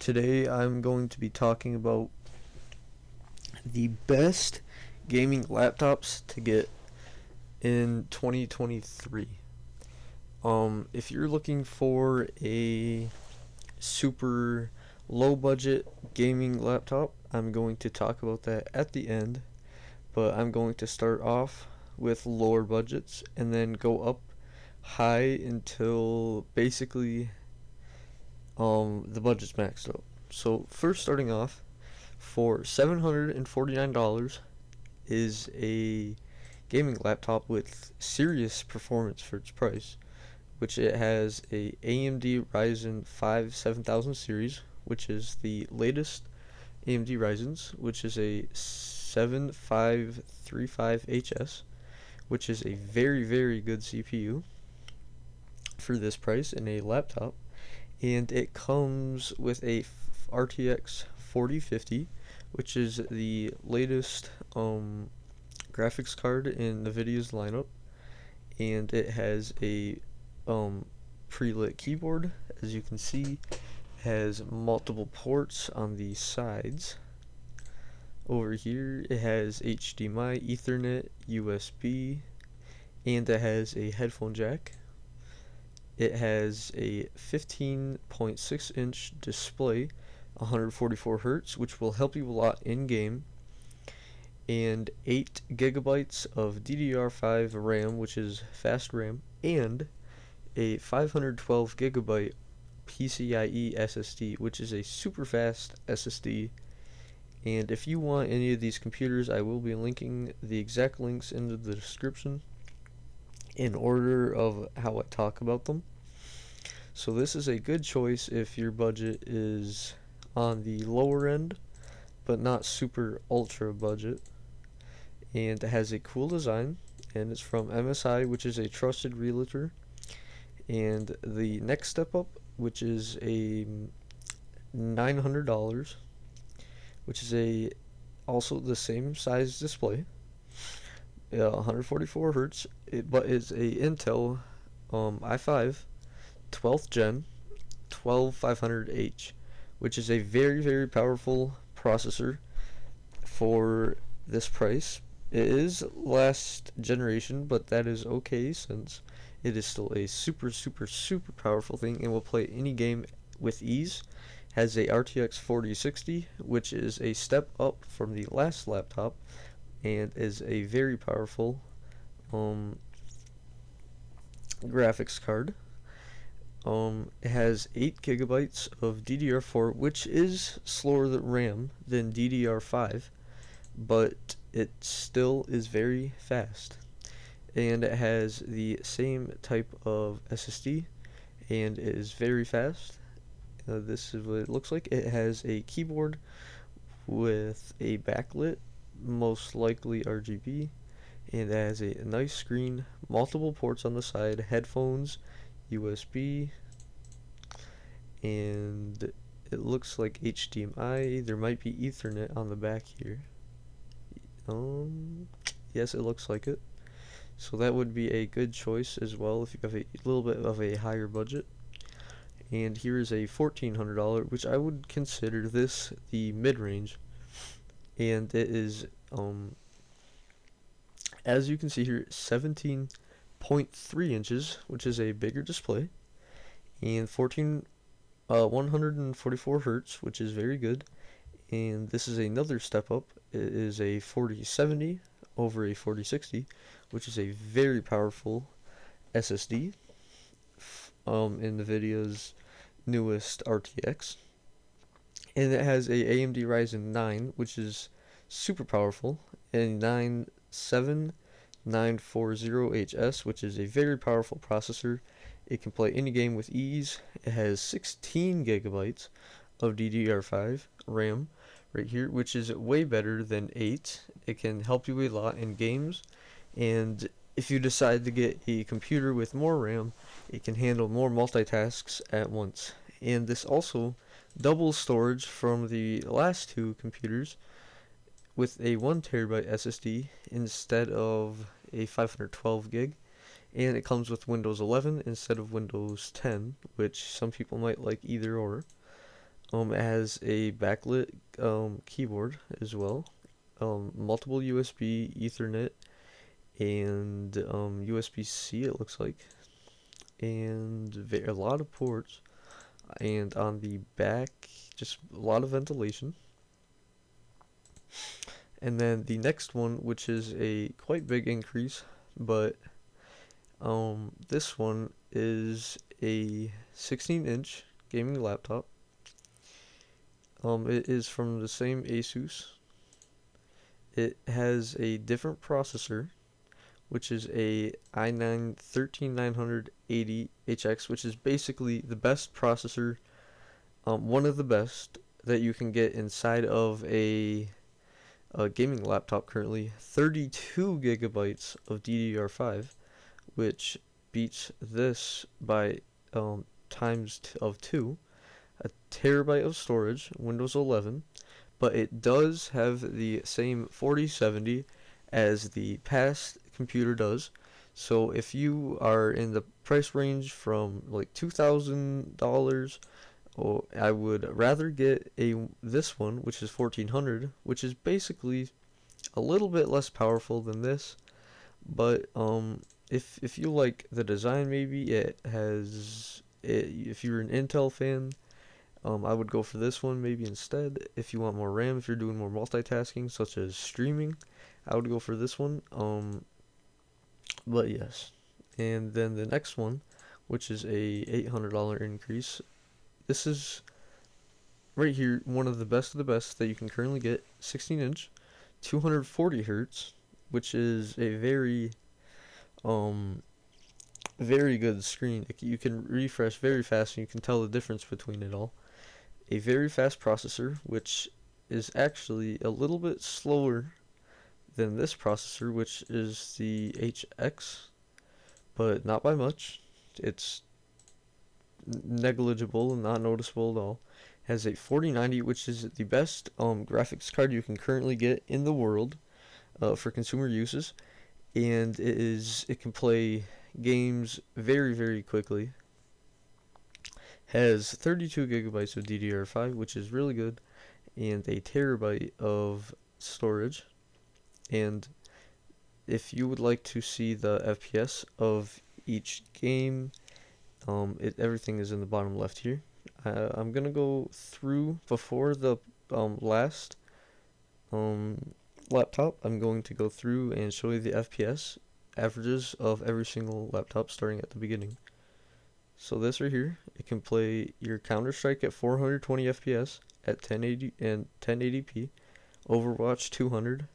Today I'm going to be talking about the best gaming laptops to get in 2023. If you're looking for a super low budget gaming laptop, I'm going to talk about that at the end, but I'm going to start off with lower budgets and then go up high until basically the budget's maxed out. So first, starting off, for $749 is a gaming laptop with serious performance for its price, which it has a AMD Ryzen 5 7000 series, which is the latest AMD Ryzen's, which is a 7535HS, which is a very good CPU for this price in a laptop. And it comes with a RTX 4050, which is the latest graphics card in NVIDIA's lineup, and it has a pre-lit keyboard. As you can see, has multiple ports on the sides. Over here it has HDMI, Ethernet, USB, and it has a headphone jack. It has a 15.6 inch display, 144 Hz, which will help you a lot in game, and 8 gigabytes of DDR5 RAM, which is fast RAM, and a 512 gigabyte PCIe SSD, which is a super fast SSD. And if you want any of these computers, I will be linking the exact links into the description in order of how I talk about them. So this is a good choice if your budget is on the lower end, but not super ultra budget. And it has a cool design, and it's from MSI, which is a trusted realtor. And the next step up, which is a $900, which is also the same size display, 144 Hz, but it's a Intel i5 12th gen 12500H, which is a very powerful processor for this price. It is last generation, but that is okay since it is still a super powerful thing and will play any game with ease. Has a RTX 4060, which is a step up from the last laptop and is a very powerful graphics card. It has 8 gigabytes of DDR4, which is slower than RAM than DDR5, but it still is very fast. And it has the same type of SSD, and it is very fast. This is what it looks like. It has a keyboard with a backlit, most likely RGB, and it has a nice screen, multiple ports on the side, headphones, USB, and it looks like HDMI. There might be Ethernet on the back here. Yes, it looks like it. So that would be a good choice as well if you have a little bit of a higher budget. And here is a $1,400, which I would consider this the mid-range, and it is as you can see here, 17.3 inches, which is a bigger display, and 144 Hz, which is very good. And this is another step up. It is a 4070 over a 4060, which is a very powerful SSD in NVIDIA's newest RTX. And it has a AMD Ryzen 9, which is super powerful, and 7940HS, which is a very powerful processor. It can play any game with ease. It has 16 gigabytes of DDR5 RAM right here, which is way better than 8. It can help you a lot in games, and if you decide to get a computer with more RAM, it can handle more multitasks at once. And this also doubles storage from the last two computers with a 1TB SSD instead of a 512 gig, and it comes with Windows 11 instead of Windows 10, which some people might like either or. It has a backlit keyboard as well, multiple USB, Ethernet, and USB-C it looks like, and a lot of ports. And on the back, just a lot of ventilation. And then the next one, which is a quite big increase, but this one is a 16-inch gaming laptop. It is from the same Asus. It has a different processor, which is a i9 13980HX, which is basically the best processor, one of the best that you can get inside of a gaming laptop currently. 32 gigabytes of DDR5, which beats this by times of 2. A terabyte of storage, Windows 11, but it does have the same 4070 as the past computer does. So if you are in the price range from like $2,000, oh, I would rather get this one, which is 1400, which is basically a little bit less powerful than this. But if you like the design, maybe if you're an Intel fan, I would go for this one maybe instead. If you want more RAM, if you're doing more multitasking, such as streaming, I would go for this one. But yes. And then the next one, which is a $800 increase. This is right here one of the best that you can currently get. 16-inch, 240 hertz, which is a um very good screen. You can refresh very fast, and you can tell the difference between it all. A very fast processor, which is actually a little bit slower than this processor, which is the HX, but not by much. It's negligible and not noticeable at all. Has a 4090, which is the best graphics card you can currently get in the world for consumer uses, and it can play games very quickly. Has 32 gigabytes of DDR5, which is really good, and a terabyte of storage. And if you would like to see the FPS of each game, everything is in the bottom left here. I'm gonna go through before the last laptop. I'm going to go through and show you the FPS averages of every single laptop starting at the beginning. So this right here, it can play your Counter-Strike at 420 FPS at 1080 and 1080p, Overwatch 200,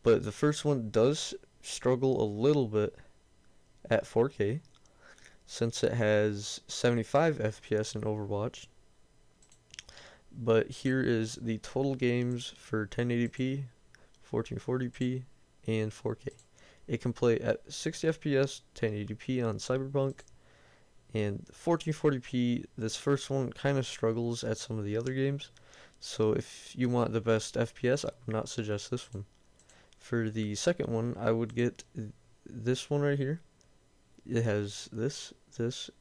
but the first one does struggle a little bit at 4K since it has 75 FPS in Overwatch. But here is the total games for 1080p, 1440p, and 4K. It can play at 60 FPS, 1080p on Cyberpunk, and 1440p. This first one kind of struggles at some of the other games, so if you want the best FPS, I would not suggest this one. For the second one, I would get this one right here. It has this,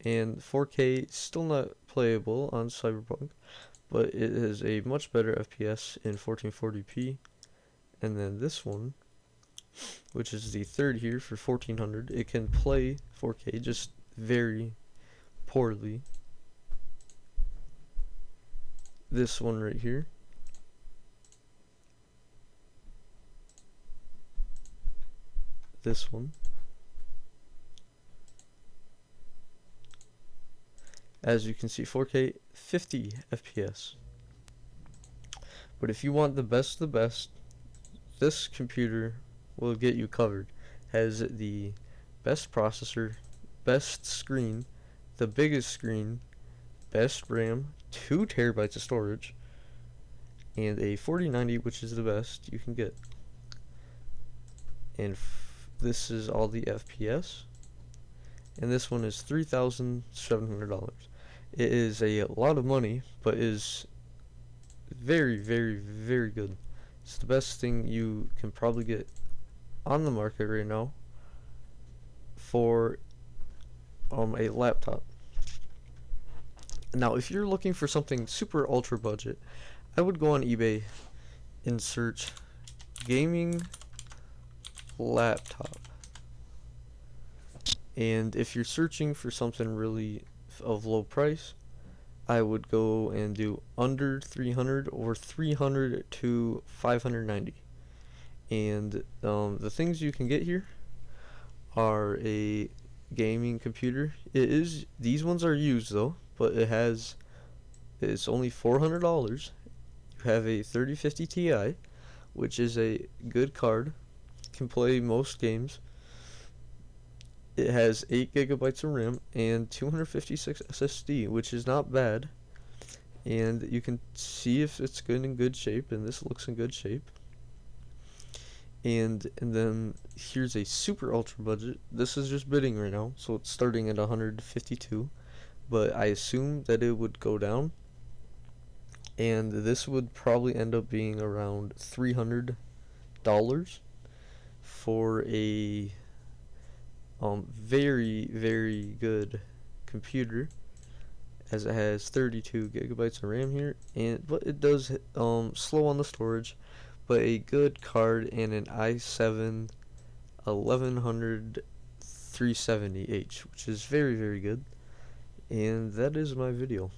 and 4K, still not playable on Cyberpunk, but it is a much better FPS in 1440p. And then this one, which is the third here for 1400, it can play 4K, just very poorly. This one right here. This one. As you can see, 4K, 50 FPS. But if you want the best of the best, this computer will get you covered. Has the best processor, best screen, the biggest screen, best RAM, 2 terabytes of storage, and a 4090, which is the best you can get. And this is all the FPS. And this one is $3,700. It is a lot of money, but is very good. It's the best thing you can probably get on the market right now for a laptop. Now, if you're looking for something super ultra budget, I would go on eBay and search gaming laptop. And if you're searching for something really of low price, I would go and do under 300 or 300 to 590. And the things you can get here are a gaming computer. These ones are used though, but it's only $400. You have a 3050 Ti, which is a good card, can play most games. It has 8 gigabytes of RAM and 256 SSD, which is not bad. And you can see if it's in good shape, and this looks in good shape. And then here's a super ultra budget. This is just bidding right now, so it's starting at 152, but I assume that it would go down, and this would probably end up being around $300 for a very, very good computer, as it has 32 gigabytes of RAM here, but it does slow on the storage, but a good card and an i7 1100 370H, which is very, very good. And that is my video.